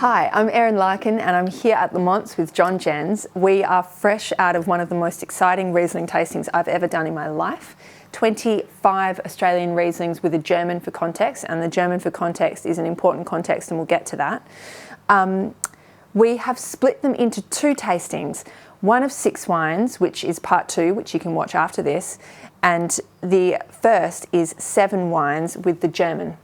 Hi, I'm Erin Larkin and I'm here at Le Mans with John Jens. We are fresh out of one of the most exciting Riesling tastings I've ever done in my life. 25 Australian Rieslings with a German for context, and the German for context is an important context and we'll get to that. We have split them into two tastings, one of 6 wines, which is part 2, which you can watch after this, and the first is 7 wines with the German.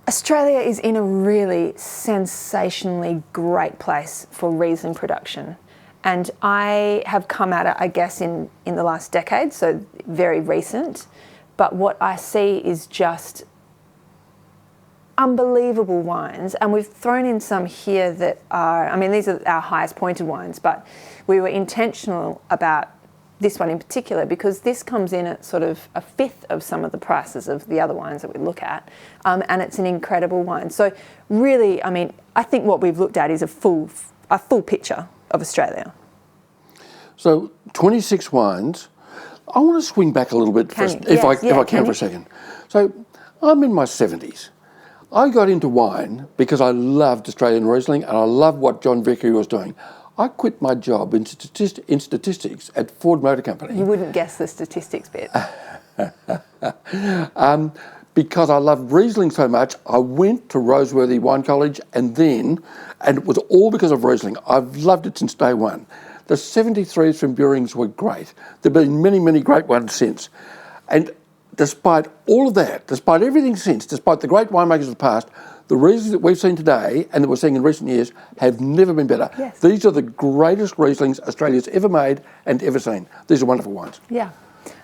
Australia is in a really sensationally great place for Riesling production. And I have come at it, I guess, in the last decade, so very recent. But what I see is just unbelievable wines. And we've thrown in some here that are, I mean, these are our highest pointed wines, but we were intentional about this one in particular because this comes in at sort of a fifth of some of the prices of the other wines that we look at. And it's an incredible wine. So really, I mean, I think what we've looked at is a full picture of Australia. So 26 wines. I want to swing back a little bit if I can for a second. So I'm in my 70s. I got into wine because I loved Australian Riesling and I loved what John Vickery was doing. I quit my job in statistics at Ford Motor Company. You wouldn't guess the statistics bit. Because I loved Riesling so much, I went to Roseworthy Wine College and it was all because of Riesling. I've loved it since day one. The 73s from Buring's were great. There have been many, many great ones since. And despite all of that, despite everything since, despite the great winemakers of the past, the Rieslings that we've seen today and that we're seeing in recent years have never been better. Yes. These are the greatest Rieslings Australia's ever made and ever seen. These are wonderful wines. Yeah.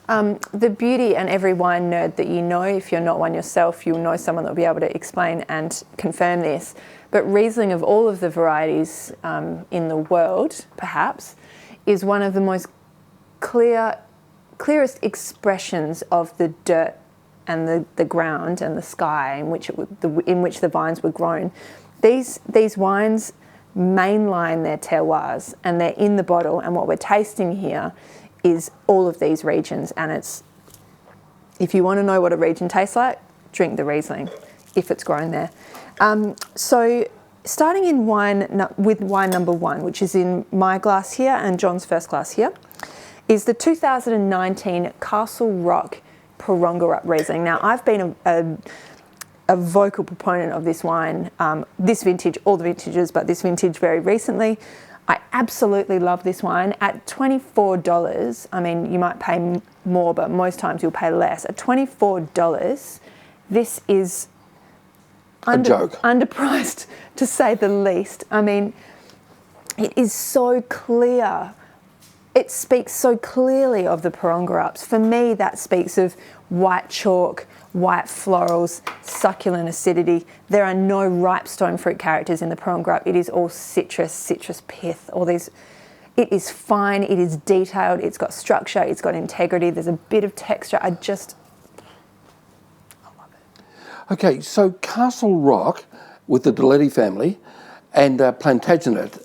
The beauty, and every wine nerd that you know, if you're not one yourself, you'll know someone that will be able to explain and confirm this. But Riesling, of all of the varieties in the world, perhaps, is one of the most clearest expressions of the dirt and the ground and the sky in which the vines were grown. These wines mainline their terroirs and they're in the bottle, and what we're tasting here is all of these regions. And it's, if you want to know what a region tastes like, drink the Riesling if it's grown there. So starting in with wine number 1, which is in my glass here and John's first glass here, is the 2019 Castle Rock Porongurup Riesling. Now, I've been a vocal proponent of this wine, this vintage, all the vintages, but this vintage very recently. I absolutely love this wine. At $24, I mean, you might pay more, but most times you'll pay less. At $24, this is underpriced, to say the least. I mean, it is so clear. It speaks so clearly of the Porongurups. For me, that speaks of white chalk, white florals, succulent acidity. There are no ripe stone fruit characters in the Porongurup. It is all citrus pith, all these. It is fine, it is detailed, it's got structure, it's got integrity, there's a bit of texture. I love it. Okay, so Castle Rock with the Deletti family and Plantagenet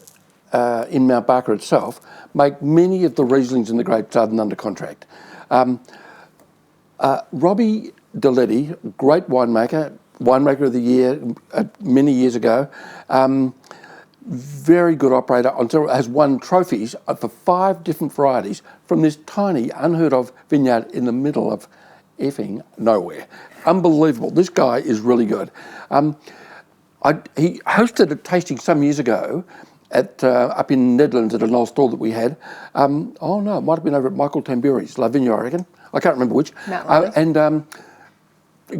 in Mount Barker itself make many of the Rieslings in the Great Southern under contract. Robbie Deletti, great winemaker of the year many years ago, very good operator, has won trophies for 5 different varieties from this tiny, unheard of vineyard in the middle of effing nowhere. Unbelievable. This guy is really good. He hosted a tasting some years ago at up in Netherlands at an old stall that we had. It might have been over at Michael Tamburi's, La Vigne, I reckon. I can't remember which. And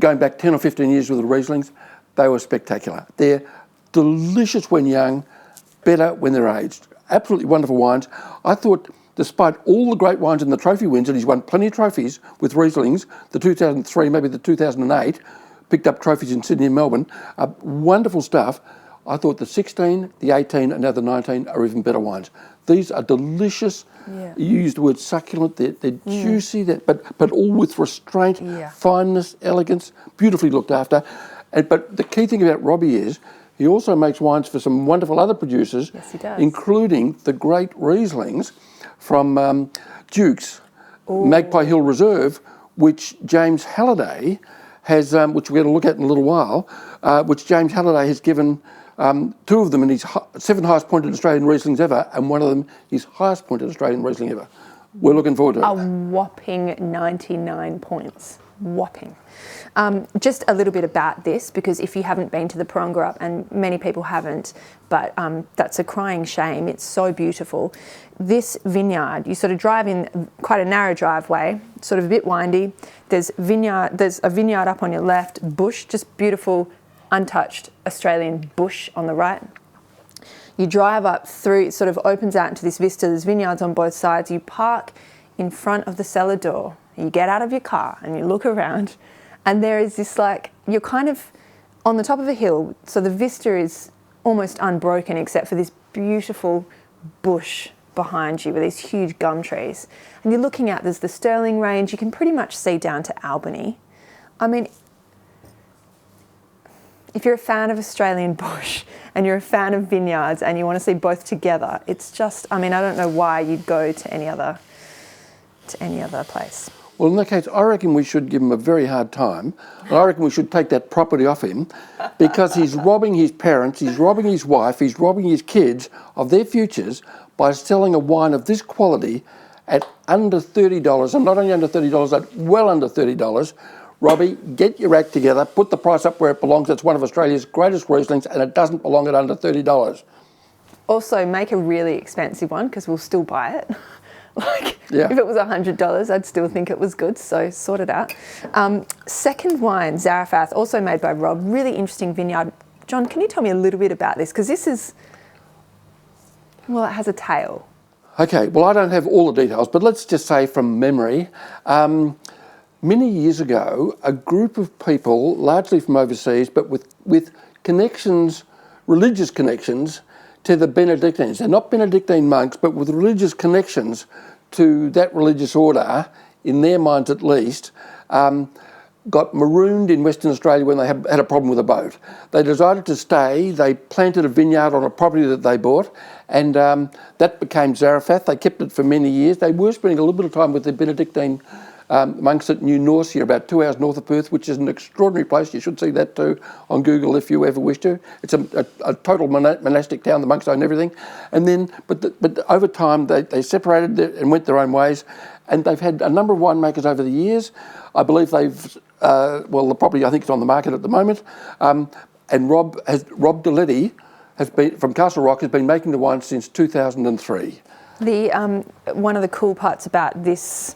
going back 10 or 15 years with the Rieslings, they were spectacular. They're delicious when young, better when they're aged. Absolutely wonderful wines. I thought, despite all the great wines in the trophy wins, and he's won plenty of trophies with Rieslings, the 2003, maybe the 2008, picked up trophies in Sydney and Melbourne, wonderful stuff. I thought the 16, the 18, and now the 19 are even better wines. These are delicious. Yeah. You used the word succulent. They're juicy, but all with restraint, fineness, elegance, beautifully looked after. But the key thing about Robbie is he also makes wines for some wonderful other producers, yes, he does, including the great Rieslings from Duke's Magpie Hill Reserve, which James Halliday has, which we're going to look at in a little while, which James Halliday has given 2 of them in his 7 highest pointed Australian Rieslings ever, and one of them his highest pointed Australian Riesling ever. We're looking forward to it. A whopping 99 points. Whopping. Just a little bit about this, because if you haven't been to the Porongurup, and many people haven't, but that's a crying shame. It's so beautiful. This vineyard, you sort of drive in quite a narrow driveway, sort of a bit windy. There's a vineyard up on your left, bush, just beautiful, untouched Australian bush on the right. You drive up through, it sort of opens out into this vista. There's vineyards on both sides. You park in front of the cellar door. You get out of your car and you look around, and there is this, like, you're kind of on the top of a hill, so the vista is almost unbroken except for this beautiful bush behind you with these huge gum trees. And you're looking out, there's the Stirling range. You can pretty much see down to Albany. I mean, if you're a fan of Australian bush and you're a fan of vineyards and you want to see both together, it's just, I mean, I don't know why you'd go to any other place. Well, in that case, I reckon we should give him a very hard time. And I reckon we should take that property off him, because he's robbing his parents, he's robbing his wife, he's robbing his kids of their futures by selling a wine of this quality at under $30, and not only under $30, but well under $30. Robbie, get your act together, put the price up where it belongs. It's one of Australia's greatest Rieslings, and it doesn't belong at under $30. Also, make a really expensive one, because we'll still buy it. If it was $100, I'd still think it was good, so sort it out. Second wine, Zarephath, also made by Rob, really interesting vineyard. John, can you tell me a little bit about this? Because this is, well, it has a tale. Okay, well, I don't have all the details, but let's just say from memory, many years ago, a group of people, largely from overseas, but with connections, religious connections, to the Benedictines. They're not Benedictine monks, but with religious connections to that religious order, in their minds at least, got marooned in Western Australia when they had a problem with a boat. They decided to stay. They planted a vineyard on a property that they bought, and that became Zarephath. They kept it for many years. They were spending a little bit of time with the Benedictine monks at New Norcia, about 2 hours north of Perth, which is an extraordinary place. You should see that too on Google if you ever wish to. It's a total monastic town. The monks own everything. And then, but over time, they separated and went their own ways. And they've had a number of winemakers over the years. I believe they've, the property I think is on the market at the moment. And Rob Deletty has been, from Castle Rock, has been making the wine since 2003. One of the cool parts about this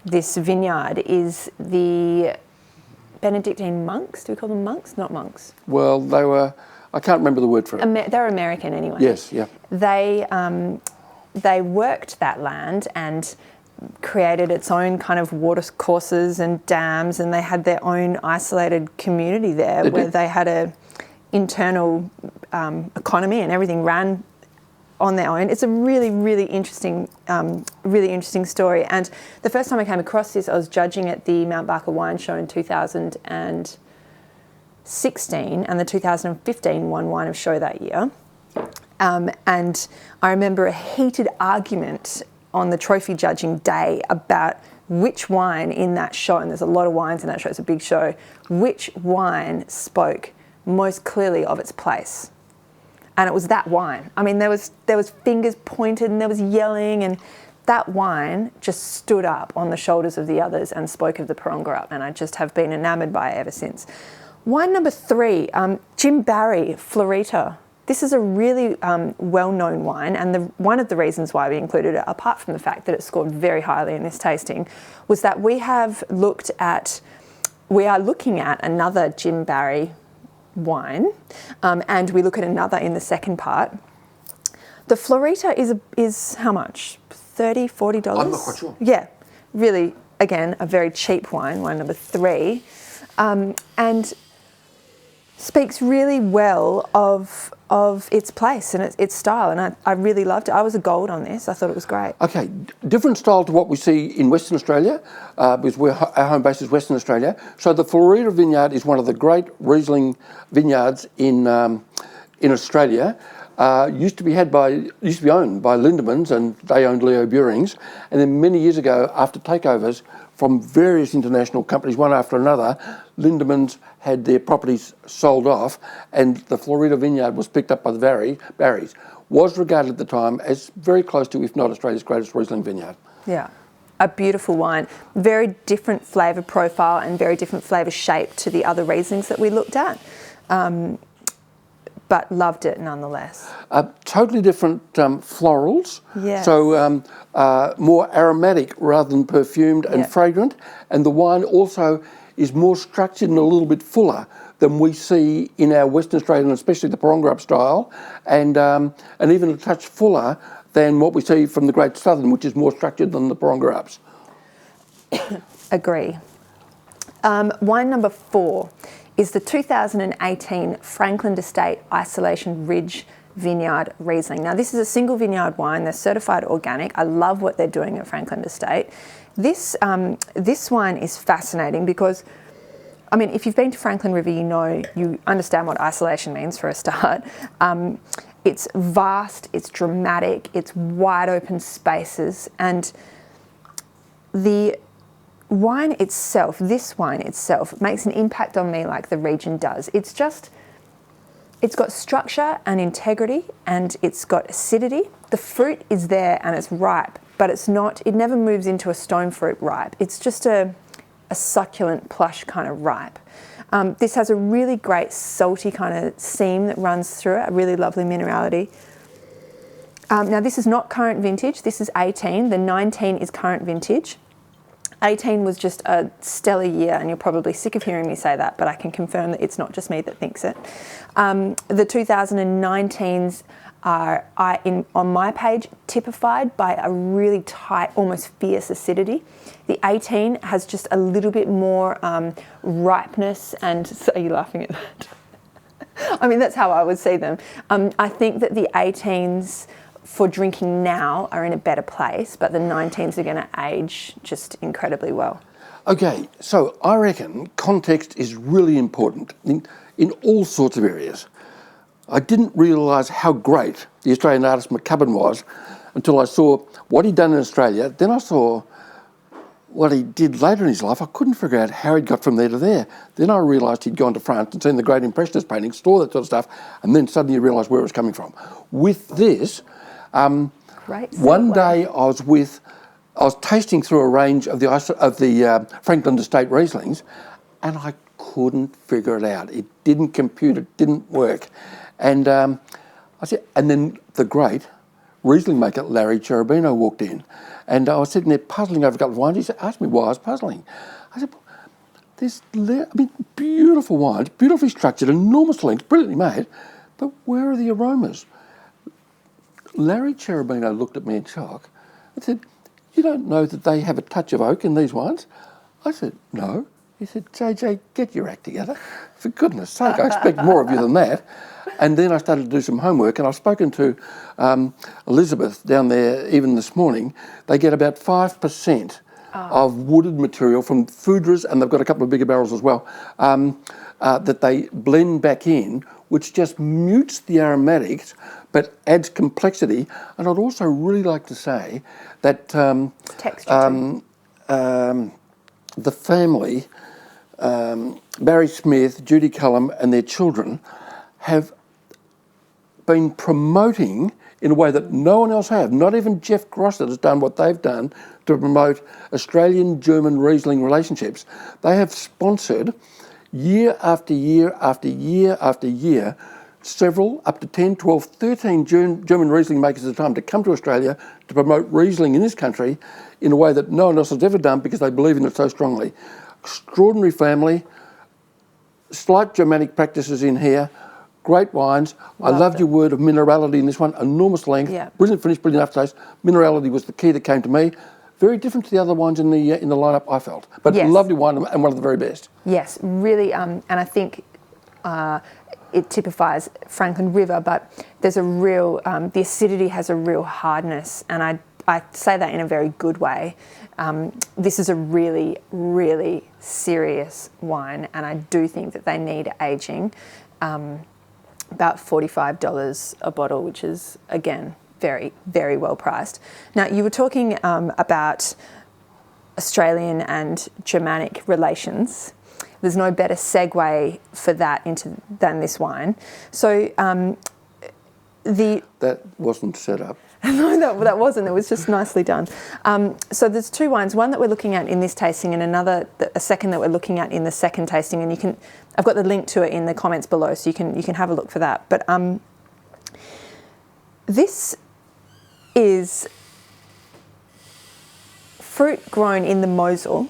vineyard is the Benedictine monks. Do we call them monks? Not monks. Well, they were, I can't remember the word for it. They're American anyway. Yes, yeah. They worked that land and created its own kind of water courses and dams, and they had their own isolated community there where they had a internal economy, and everything ran on their own. It's a really, really interesting story. And the first time I came across this, I was judging at the Mount Barker Wine Show in 2016, and the 2015 won Wine of Show that year. And I remember a heated argument on the trophy judging day about which wine in that show, and there's a lot of wines in that show, it's a big show, which wine spoke most clearly of its place. And it was that wine. I mean, there was fingers pointed and there was yelling, and that wine just stood up on the shoulders of the others and spoke of the Porongurup, and I just have been enamoured by it ever since. Wine number 3, Jim Barry, Florita. This is a really well-known wine, and one of the reasons why we included it, apart from the fact that it scored very highly in this tasting, was that we are looking at another Jim Barry wine, and we look at another in the second part. The Florita is how much? $30, $40? I'm not quite sure. Yeah, really, again, a very cheap wine number 3, and speaks really well of its place and its style, and I really loved it. I was a gold on this. I thought it was great. Okay, different style to what we see in Western Australia, because our home base is Western Australia. So the Florita vineyard is one of the great Riesling vineyards in Australia. Used to be owned by Lindemans, and they owned Leo Buring's. And then many years ago, after takeovers, from various international companies, one after another. Lindemans had their properties sold off, and the Florita vineyard was picked up by the Barrys. Was regarded at the time as very close to, if not Australia's greatest Riesling vineyard. Yeah, a beautiful wine. Very different flavour profile and very different flavour shape to the other Rieslings that we looked at. But loved it nonetheless. Totally different florals. Yes. So more aromatic rather than perfumed and fragrant. And the wine also is more structured and a little bit fuller than we see in our Western Australian, especially the Porongurup style, and even a touch fuller than what we see from the Great Southern, which is more structured than the Porongurups. Agree. Wine number 4 is the 2018 Frankland Estate Isolation Ridge Vineyard Riesling. Now, this is a single vineyard wine. They're certified organic. I love what they're doing at Frankland Estate. This wine is fascinating because, I mean, if you've been to Franklin River, you understand what isolation means for a start. It's vast, it's dramatic, it's wide open spaces, and the wine itself, this wine itself, makes an impact on me like the region does. It's got structure and integrity, and it's got acidity. The fruit is there and it's ripe, but it never moves into a stone fruit ripe. It's just a succulent, plush kind of ripe. This has a really great salty kind of seam that runs through it, a really lovely minerality. Now, this is not current vintage. This is 18. The 19 is current vintage. 18 was just a stellar year, and you're probably sick of hearing me say that, but I can confirm that it's not just me that thinks it. The 2019s are on my page typified by a really tight, almost fierce acidity. The 18 has just a little bit more ripeness, and so are you laughing at that? I mean, that's how I would see them. I think that the 18s for drinking now are in a better place, but the 19s are going to age just incredibly well. Okay, so I reckon context is really important in all sorts of areas. I didn't realise how great the Australian artist McCubbin was until I saw what he'd done in Australia. Then I saw what he did later in his life. I couldn't figure out how he'd got from there to there. Then I realised he'd gone to France and seen the great Impressionist paintings, saw that sort of stuff, and then suddenly you realise where it was coming from. With this, one day I was tasting through a range of the Frankland Estate Rieslings, and I couldn't figure it out. It didn't compute. It didn't work. And and then the great Riesling maker Larry Cherubino walked in, and I was sitting there puzzling over a couple of wines. He asked me why I was puzzling. I said, beautiful wines, beautifully structured, enormous length, brilliantly made, but where are the aromas? Larry Cherubino looked at me in shock and said, "You don't know that they have a touch of oak in these wines?" I said, "No." He said, "JJ, get your act together. For goodness sake, I expect more of you than that." And then I started to do some homework, and I've spoken to Elizabeth down there even this morning. They get about 5% of wooded material from Foudres, and they've got a couple of bigger barrels as well, that they blend back in, which just mutes the aromatics but adds complexity. And I'd also really like to say that the family, Barry Smith, Judy Cullum and their children have been promoting in a way that no one else have. Not even Jeff Grosset has done what they've done to promote Australian-German Riesling relationships. They have sponsored year after year after year after year several, up to 10, 12, 13 German Riesling makers at a time to come to Australia to promote Riesling in this country in a way that no one else has ever done because they believe in it so strongly. Extraordinary family, slight Germanic practices in here, great wines. I loved your word of minerality in this one, enormous length, brilliant finish, brilliant aftertaste. Minerality was the key that came to me. Very different to the other wines in the lineup, I felt. But lovely wine and one of the very best. Yes, really, and I think it typifies Franklin River, but there's a real, the acidity has a real hardness, and I say that in a very good way. This is a really, really serious wine, and I do think that they need aging. About $45 a bottle, which is, again, very, very well priced. Now, you were talking about Australian and Germanic relations. There's no better segue for that than this wine. So that wasn't set up. No, that wasn't. It was just nicely done. So there's two wines, one that we're looking at in this tasting and a second that we're looking at in the second tasting. And I've got the link to it in the comments below, so you can have a look for that. But this is fruit grown in the Mosel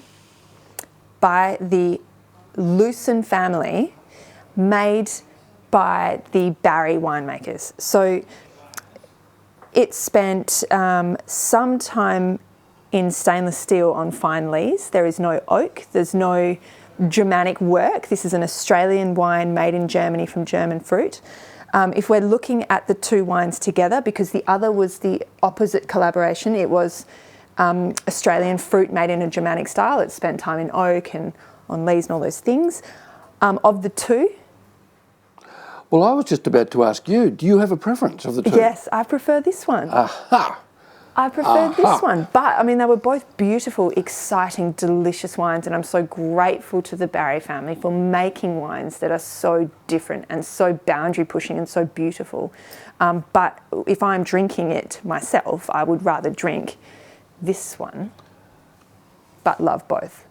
by the Lucen family, made by the Barry winemakers. So it spent some time in stainless steel on fine lees. There is no oak, there's no Germanic work. This is an Australian wine made in Germany from German fruit. If we're looking at the two wines together, because the other was the opposite collaboration, it was Australian fruit made in a Germanic style. It spent time in oak and on lees and all those things. Of the two, well, I was just about to ask you, do you have a preference of the two? yes, I prefer this one. Aha! I preferred this one. But, I mean, they were both beautiful, exciting, delicious wines, and I'm so grateful to the Barry family for making wines that are so different and so boundary pushing and so beautiful. But if I'm drinking it myself, I would rather drink this one, but love both.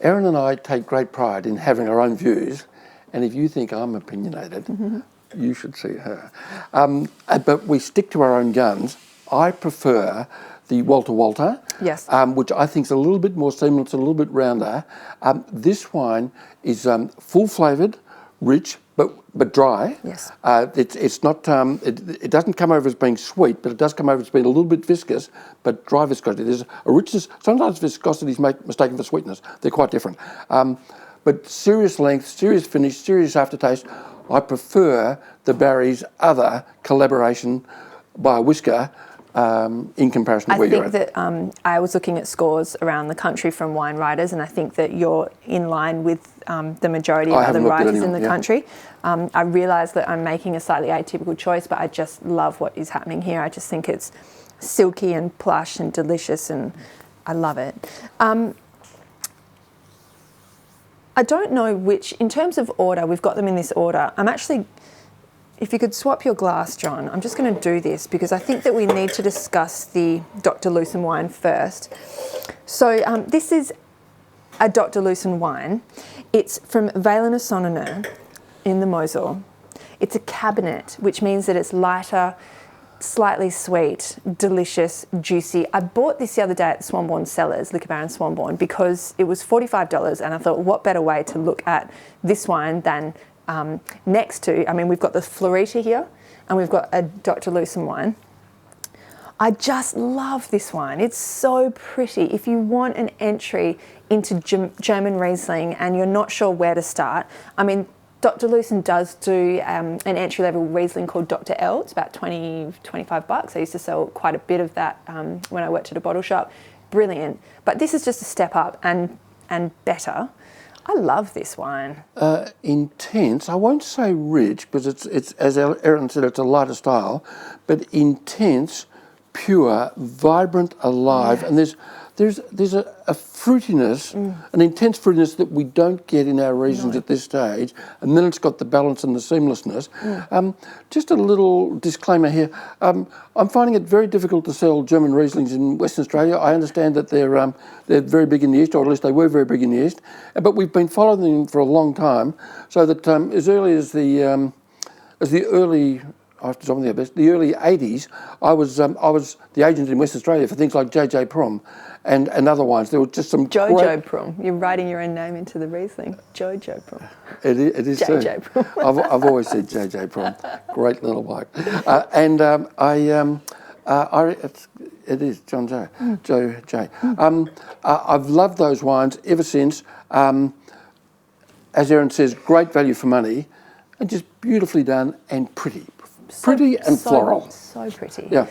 Erin and I take great pride in having our own views, and if you think I'm opinionated, you should see her. But we stick to our own guns. I prefer the Walter, yes, which I think is a little bit more seamless, a little bit rounder. This wine is full flavoured, rich, but dry. Yes. It's not. It doesn't come over as being sweet, but it does come over as being a little bit viscous, but dry viscosity. There's a richness. Sometimes viscosity is mistaken for sweetness. They're quite different. But serious length, serious finish, serious aftertaste. I prefer the Barry's other collaboration by a whisker. In comparison to where you're at. I think that I was looking at scores around the country from wine writers, and I think that you're in line with the majority of other writers in the country. I realise that I'm making a slightly atypical choice, but I just love what is happening here. I just think it's silky and plush and delicious, and I love it. I don't know which, in terms of order, we've got them in this order. I'm actually, if you could swap your glass, John, I'm just going to do this because I think that we need to discuss the Dr. Lucen wine first. So this is a Dr. Lucen wine. It's from Wehlener Sonnenuhr in the Mosel. It's a Kabinett, which means that it's lighter, slightly sweet, delicious, juicy. I bought this the other day at Swanbourne Cellars, Liquor Baron Swanbourne, because it was $45, and I thought, what better way to look at this wine than next to, I mean, we've got the Florita here, and we've got a Dr. Lucen wine. I just love this wine. It's so pretty. If you want an entry into German Riesling and you're not sure where to start, I mean, Dr. Lucen does do an entry-level Riesling called Dr. L. It's about $25. I used to sell quite a bit of that when I worked at a bottle shop. Brilliant. But this is just a step up and better. I love this wine. Intense. I won't say rich because it's as Erin said, it's a lighter style, but intense, pure, vibrant, alive, and there's a fruitiness, an intense fruitiness that we don't get in our Rieslings at this stage, and then it's got the balance and the seamlessness. Just a little disclaimer here. I'm finding it very difficult to sell German Rieslings in Western Australia. I understand that they're very big in the East, or at least they were very big in the East, but we've been following them for a long time, so that as early as the early... the early 80s, I was the agent in Western Australia for things like JJ Prom and other wines. There were just some Jojo Prom. You're writing your own name into the Riesling. Jojo Prom. It is JJ too. Prom. I've always said JJ Prom. Great little bloke. It is John Joe. Joe J. I've loved those wines ever since. As Erin says, great value for money, and just beautifully done and pretty. Pretty and floral. So pretty. Yeah.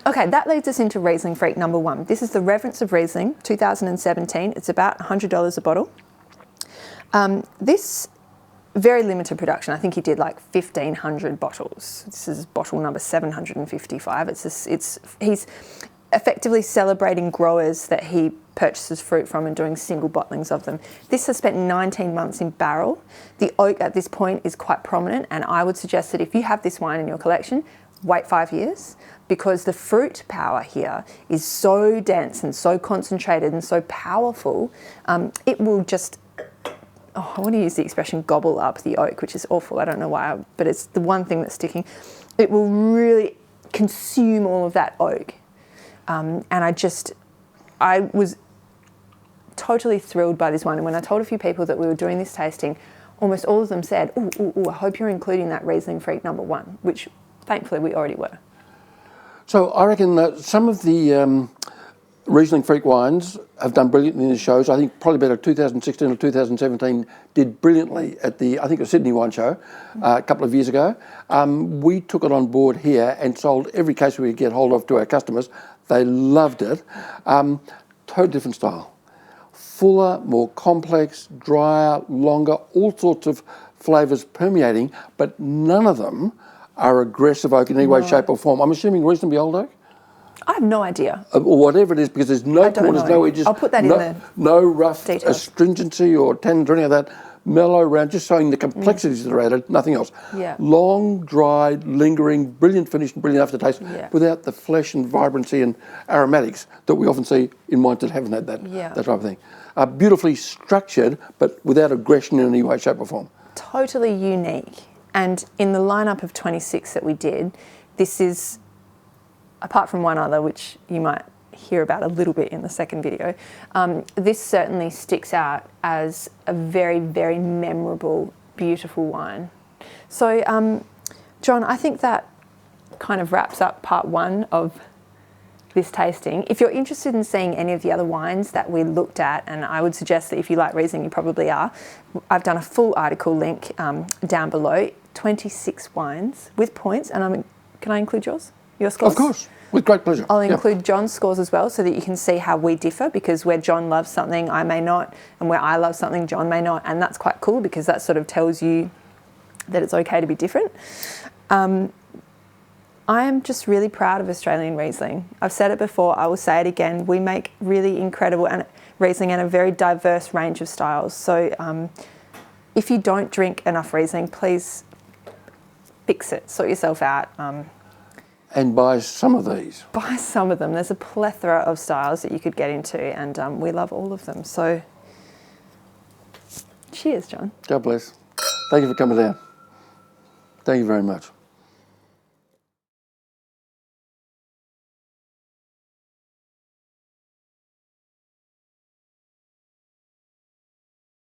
Okay, that leads us into Riesling Freak number 1. This is the Reverence of Riesling, 2017. It's about $100 a bottle. This very limited production. I think he did like 1,500 bottles. This is bottle number 755. effectively celebrating growers that he purchases fruit from and doing single bottlings of them. This has spent 19 months in barrel. The oak at this point is quite prominent, and I would suggest that if you have this wine in your collection, wait 5 years, because the fruit power here is so dense and so concentrated and so powerful, it will just, I want to use the expression gobble up the oak, which is awful. I don't know why, but it's the one thing that's sticking. It will really consume all of that oak. And I was totally thrilled by this wine. And when I told a few people that we were doing this tasting, almost all of them said, I hope you're including that Riesling Freak #1, which thankfully we already were. So I reckon that some of the Riesling Freak wines have done brilliantly in the shows. I think probably better 2016 or 2017 did brilliantly at the, I think it was Sydney Wine Show a couple of years ago. We took it on board here and sold every case we could get hold of to our customers. They loved it. Totally different style. Fuller, more complex, drier, longer, all sorts of flavours permeating, but none of them are aggressive oak in any way, shape or form. I'm assuming reasonably old oak? I have no idea. Or whatever it is, because there's no corners, nowhere. Just I'll put that in there. No rough details. astringency or tannins or anything like that. Mellow, round, just showing the complexities that are added, nothing else. Yeah. Long, dried, lingering, brilliant finish and brilliant aftertaste, without the flesh and vibrancy and aromatics that we often see in wines that haven't had that type of thing. Beautifully structured, but without aggression in any way, shape or form. Totally unique. And in the lineup of 26 that we did, this is, apart from one other, which you might hear about a little bit in the second video, this certainly sticks out as a very, very memorable, beautiful wine. So, John, I think that kind of wraps up part 1 of this tasting. If you're interested in seeing any of the other wines that we looked at, and I would suggest that if you like Riesling, you probably are, I've done a full article link down below, 26 wines with points, and can I include yours? Your scores? Of course, with great pleasure. I'll include John's scores as well so that you can see how we differ, because where John loves something, I may not, and where I love something, John may not, and that's quite cool because that sort of tells you that it's okay to be different. I am just really proud of Australian Riesling. I've said it before, I will say it again. We make really incredible Riesling and a very diverse range of styles. So if you don't drink enough Riesling, please fix it, sort yourself out. And buy some of these. Buy some of them. There's a plethora of styles that you could get into, and we love all of them. So cheers, John. God bless. Thank you for coming down. Thank you very much.